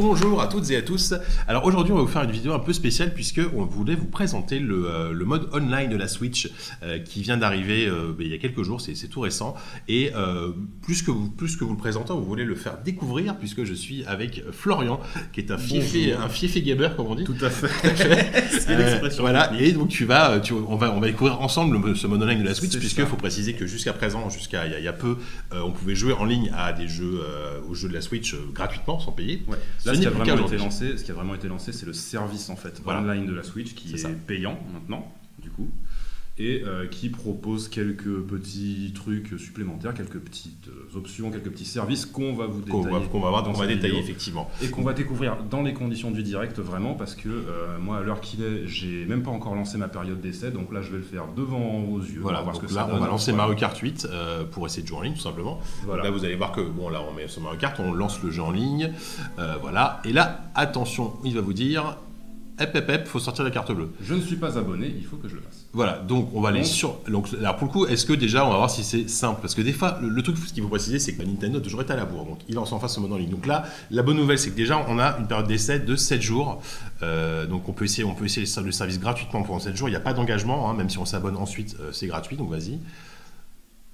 Bonjour à toutes et à tous. Alors aujourd'hui on va vous faire une vidéo un peu spéciale puisque on voulait vous présenter le mode online de la Switch qui vient d'arriver il y a quelques jours, c'est tout récent. Et plus que vous le présentant, vous voulez le faire découvrir puisque je suis avec Florian qui est un fiefé gamer comme on dit. Tout à fait. C'est l'expression. Voilà, et donc on va découvrir ensemble ce mode online de la Switch puisqu'il faut préciser que jusqu'à présent, jusqu'à il y a peu, on pouvait jouer en ligne à des jeux, aux jeux de la Switch gratuitement sans payer. Ouais. Là, ce qui a vraiment été lancé, c'est le service en fait online de la Switch qui est payant maintenant, du coup, et qui propose quelques petits trucs supplémentaires, quelques petites options, quelques petits services qu'on va vous détailler, qu'on va détailler effectivement, et qu'on va découvrir dans les conditions du direct vraiment, parce que moi à l'heure qu'il est, j'ai même pas encore lancé ma période d'essai, donc là je vais le faire devant vos yeux. Voilà, on va voir donc ce que là ça on va donne. lancer Mario Kart 8 pour essayer de jouer en ligne tout simplement. Voilà. Donc là vous allez voir que bon là on met sur Mario Kart, on lance le jeu en ligne, voilà, et là attention, il va vous dire faut sortir la carte bleue. Je ne suis pas abonné, il faut que je le fasse. Voilà, donc on va aller sur. Donc, alors pour le coup, est-ce que déjà on va voir si c'est simple? Parce que des fois, le truc, ce qu'il faut préciser, c'est que Nintendo a toujours été à la bourre. Donc il lance en face ce mode en ligne. Donc là, la bonne nouvelle, c'est que déjà on a une période d'essai de 7 jours. Donc on peut essayer le service gratuitement pendant 7 jours. Il n'y a pas d'engagement, même si on s'abonne ensuite, c'est gratuit. Donc vas-y.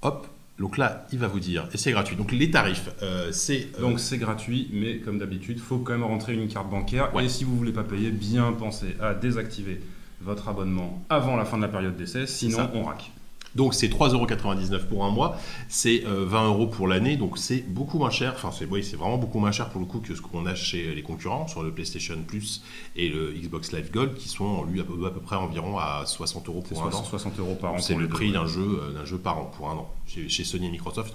Hop. Donc là, il va vous dire, et c'est gratuit. Donc les tarifs, c'est... Donc c'est gratuit, mais comme d'habitude, il faut quand même rentrer une carte bancaire. Ouais. Et si vous ne voulez pas payer, bien pensez à désactiver votre abonnement avant la fin de la période d'essai, sinon on rack. Donc c'est 3,99 € pour un mois, c'est 20 € pour l'année, donc c'est beaucoup moins cher, enfin c'est vraiment beaucoup moins cher pour le coup que ce qu'on a chez les concurrents sur le PlayStation Plus et le Xbox Live Gold qui sont lui à peu près environ à 60 € pour un an. 60 € par an. C'est le prix d'un jeu par an pour un an. Chez Sony et Microsoft,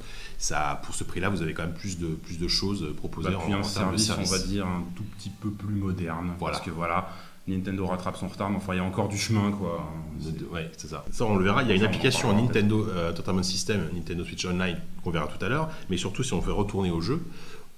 pour ce prix-là, vous avez quand même plus de choses proposées en termes de service. On va dire un tout petit peu plus moderne, voilà. Parce que voilà, Nintendo rattrape son retard, mais enfin il y a encore du chemin quoi. Ouais, c'est ça. Ça on le verra, il y a une application Nintendo Entertainment System, Nintendo Switch Online qu'on verra tout à l'heure, mais surtout si on fait retourner au jeu,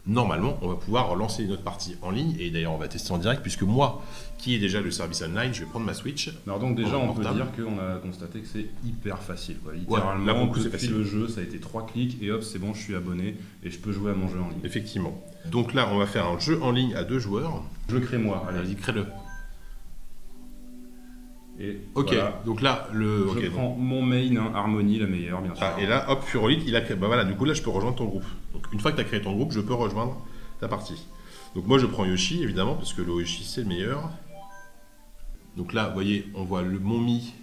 normalement on va pouvoir lancer notre partie en ligne et d'ailleurs on va tester en direct puisque moi qui ai déjà le service online, je vais prendre ma Switch. Alors donc déjà on peut dire qu'on a constaté que c'est hyper facile quoi. Littéralement depuis le jeu ça a été 3 clics et hop c'est bon, je suis abonné et je peux jouer à mon jeu en ligne. Effectivement. Donc là on va faire un jeu en ligne à 2 joueurs. Je le crée moi, allez. Vas-y, crée-le. Et ok, voilà. Donc là, je prends mon main, Harmony, la meilleure, bien sûr. Et là, hop, Furolite, il a créé. Bah voilà, du coup, là, je peux rejoindre ton groupe. Donc, une fois que tu as créé ton groupe, je peux rejoindre ta partie. Donc, moi, je prends Yoshi, évidemment, parce que le Yoshi, c'est le meilleur. Donc là, vous voyez, on voit mon Mi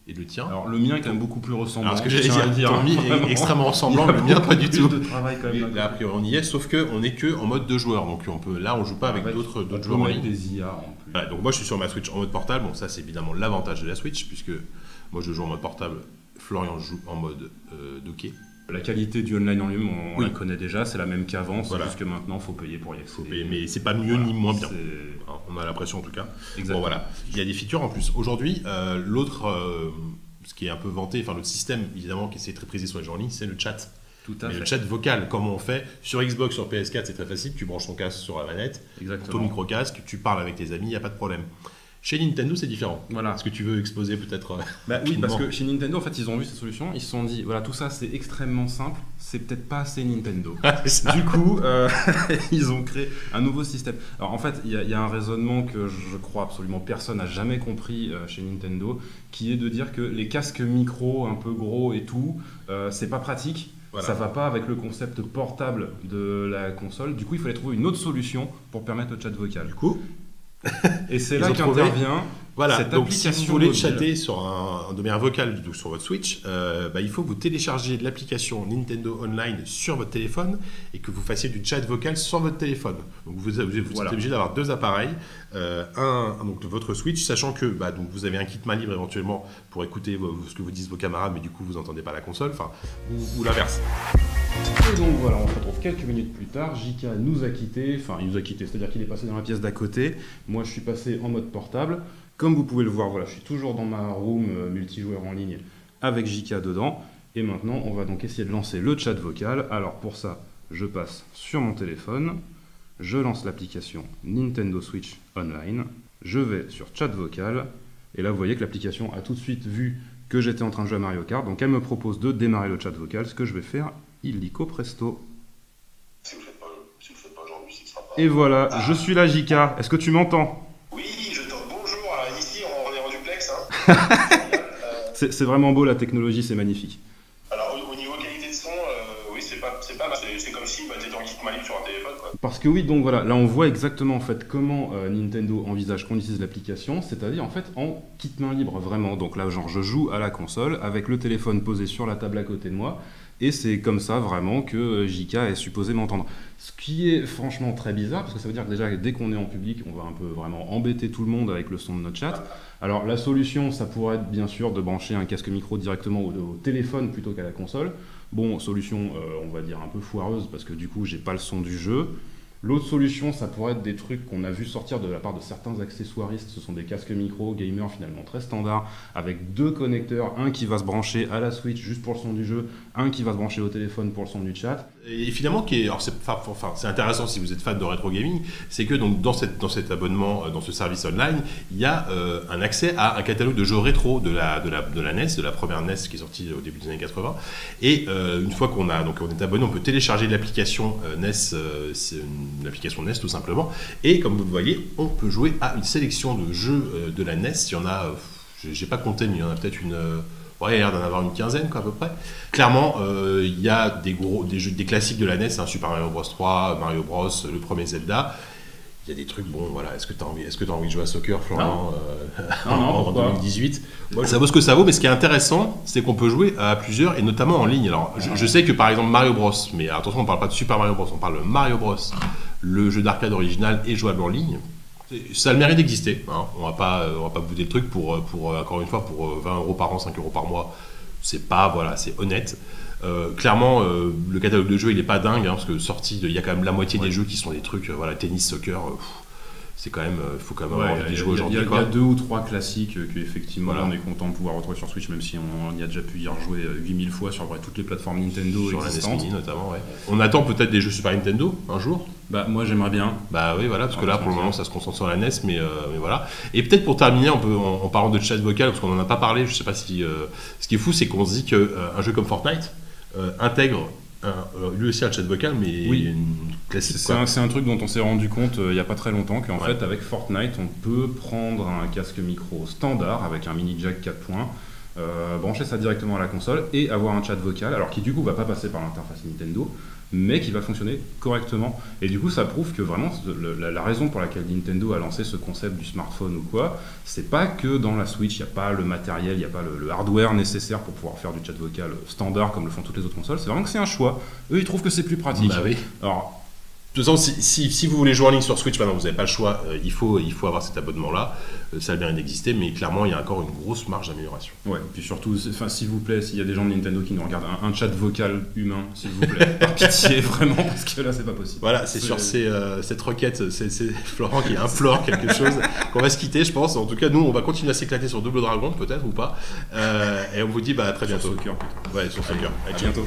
et le tien. Alors, le mien est quand même beaucoup plus ressemblant. Alors, ce que j'allais dire, ton Mi est extrêmement ressemblant, le mien, pas du tout. De travail quand même. Là, a priori, on y est, sauf qu'on n'est que en mode 2 joueurs. Donc, là, on joue pas avec d'autres joueurs en ligne. Des IA en plus. Voilà, donc moi je suis sur ma Switch en mode portable, bon ça c'est évidemment l'avantage de la Switch puisque moi je joue en mode portable, Florian joue en mode docké. La qualité du online en lui-même on la connaît déjà, c'est la même qu'avant, c'est juste que maintenant il faut payer pour y accéder. Faut payer, mais c'est pas mieux ni moins bien, on a l'impression en tout cas. Bon voilà, il y a des features en plus. Aujourd'hui l'autre, ce qui est un peu vanté, enfin l'autre système évidemment qui essaie de très prisé sur les jeux en ligne, c'est le chat. Le chat vocal, comme on fait sur Xbox, sur PS4, c'est très facile. Tu branches ton casque sur la manette, ton micro-casque, tu parles avec tes amis, il n'y a pas de problème. Chez Nintendo, c'est différent. Voilà. Est-ce que tu veux exposer peut-être oui, parce que chez Nintendo, en fait, ils ont vu cette solution, ils se sont dit, voilà, tout ça, c'est extrêmement simple, c'est peut-être pas assez Nintendo. Du coup, ils ont créé un nouveau système. Alors, en fait, il y a un raisonnement que je crois absolument personne n'a jamais compris chez Nintendo, qui est de dire que les casques micro un peu gros et tout, c'est pas pratique. Voilà. Ça va pas avec le concept portable de la console. Du coup, il fallait trouver une autre solution pour permettre le chat vocal. Du coup, et c'est là qu'intervient cette donc application. Si vous voulez chatter de manière vocale sur votre Switch, il faut que vous téléchargez l'application Nintendo Online sur votre téléphone et que vous fassiez du chat vocal sur votre téléphone. Donc vous êtes obligé d'avoir 2 appareils, donc votre Switch, sachant que donc vous avez un kit main libre éventuellement pour écouter ce que vous disent vos camarades, mais du coup vous n'entendez pas la console, ou l'inverse. Et donc voilà, on se retrouve quelques minutes plus tard. JK nous a quittés, c'est-à-dire qu'il est passé dans la pièce d'à côté. Moi je suis passé en mode portable. Comme vous pouvez le voir, voilà, je suis toujours dans ma room multijoueur en ligne avec JK dedans. Et maintenant, on va donc essayer de lancer le chat vocal. Alors pour ça, je passe sur mon téléphone, je lance l'application Nintendo Switch Online, je vais sur chat vocal, et là vous voyez que l'application a tout de suite vu que j'étais en train de jouer à Mario Kart, donc elle me propose de démarrer le chat vocal, ce que je vais faire illico presto. Si vous ne le faites pas aujourd'hui, c'est que ce ne sera pas Et voilà, je suis là, JK. Est-ce que tu m'entends? Oui, je t'en bonjour. Alors, ici, on est en duplex. Hein. C'est vraiment beau, la technologie, c'est magnifique. Alors, au niveau qualité de son, oui, c'est pas mal. C'est comme si t'étais en kit manuel sur un téléphone, quoi. Parce que oui, donc voilà, là on voit exactement en fait comment Nintendo envisage qu'on utilise l'application, c'est-à-dire en fait en kit main libre vraiment. Donc là, genre je joue à la console avec le téléphone posé sur la table à côté de moi. Et c'est comme ça vraiment que JK est supposé m'entendre. Ce qui est franchement très bizarre, parce que ça veut dire que déjà dès qu'on est en public, on va un peu vraiment embêter tout le monde avec le son de notre chat. Alors la solution, ça pourrait être bien sûr de brancher un casque micro directement au téléphone plutôt qu'à la console. Bon, solution, on va dire un peu foireuse, parce que du coup, j'ai pas le son du jeu. L'autre solution, ça pourrait être des trucs qu'on a vu sortir de la part de certains accessoiristes. Ce sont des casques micro gamers finalement très standards, avec deux connecteurs, un qui va se brancher à la Switch juste pour le son du jeu, un qui va se brancher au téléphone pour le son du chat. Et finalement, c'est intéressant si vous êtes fan de rétro gaming, c'est que donc, dans cet abonnement, dans ce service online, il y a un accès à un catalogue de jeux rétro de la NES, de la première NES qui est sortie au début des années 80. Et une fois qu'on est abonné, on peut télécharger l'application NES, c'est une application NES tout simplement. Et comme vous le voyez, on peut jouer à une sélection de jeux de la NES. Il y en a, j'ai pas compté, mais il y en a peut-être une. Ouais, il y a l'air d'en avoir une quinzaine, quoi, à peu près. Clairement, il y a des classiques de la NES, hein, Super Mario Bros 3, Mario Bros, le premier Zelda. Il y a des trucs, bon, voilà. Est-ce que tu as envie de jouer à soccer, Florent, en 2018? Ça vaut ce que ça vaut, mais ce qui est intéressant, c'est qu'on peut jouer à plusieurs, et notamment en ligne. Alors, je sais que par exemple Mario Bros, mais attention, on ne parle pas de Super Mario Bros, on parle de Mario Bros, le jeu d'arcade original est jouable en ligne. Ça a le mérite d'exister, hein. On va pas bouder le truc pour encore une fois, pour 20 € par an, 5 € par mois. C'est pas, voilà, c'est honnête. Clairement, le catalogue de jeux, il est pas dingue, hein, parce que il y a quand même la moitié des jeux qui sont des trucs, voilà, tennis, soccer. C'est quand même, faut quand même avoir envie de les jouer aujourd'hui. Il y a 2 ou 3 classiques qu'effectivement on est content de pouvoir retrouver sur Switch, même si on y a déjà pu y rejouer 8000 fois sur toutes les plateformes Nintendo sur existantes. La NES Mini notamment, ouais. On attend peut-être des jeux Super Nintendo un jour. Bah moi j'aimerais bien. Bah oui, voilà, parce que là pour le moment ça se concentre sur la NES, mais voilà. Et peut-être pour terminer, en parlant de chat vocal, parce qu'on en a pas parlé, je sais pas si ce qui est fou, c'est qu'on se dit qu'un jeu comme Fortnite intègre lui aussi un chat vocal, mais oui. Classique. C'est un truc dont on s'est rendu compte il n'y a pas très longtemps, qu'en fait avec Fortnite on peut prendre un casque micro standard avec un mini jack 4 points, brancher ça directement à la console et avoir un chat vocal, alors qui du coup va pas passer par l'interface Nintendo, mais qui va fonctionner correctement. Et du coup ça prouve que vraiment la raison pour laquelle Nintendo a lancé ce concept du smartphone ou quoi, c'est pas que dans la Switch il n'y a pas le matériel, il n'y a pas le hardware nécessaire pour pouvoir faire du chat vocal standard comme le font toutes les autres consoles, c'est vraiment que c'est un choix. Eux ils trouvent que c'est plus pratique. Bah oui. Alors, de toute façon, si vous voulez jouer en ligne sur Switch, maintenant vous n'avez pas le choix, il faut avoir cet abonnement-là, ça a le mérite d'exister, mais clairement il y a encore une grosse marge d'amélioration. Ouais, et puis surtout, s'il vous plaît, s'il y a des gens de Nintendo qui nous regardent, un chat vocal humain, s'il vous plaît, par pitié, vraiment, parce que là c'est pas possible. Voilà, c'est sur cette requête, c'est Florent qui implore quelque chose, qu'on va se quitter, je pense. En tout cas, nous on va continuer à s'éclater sur Double Dragon, peut-être ou pas, et on vous dit à très bientôt. Sur Soccer, plutôt. Ouais, sur Soccer. À bientôt.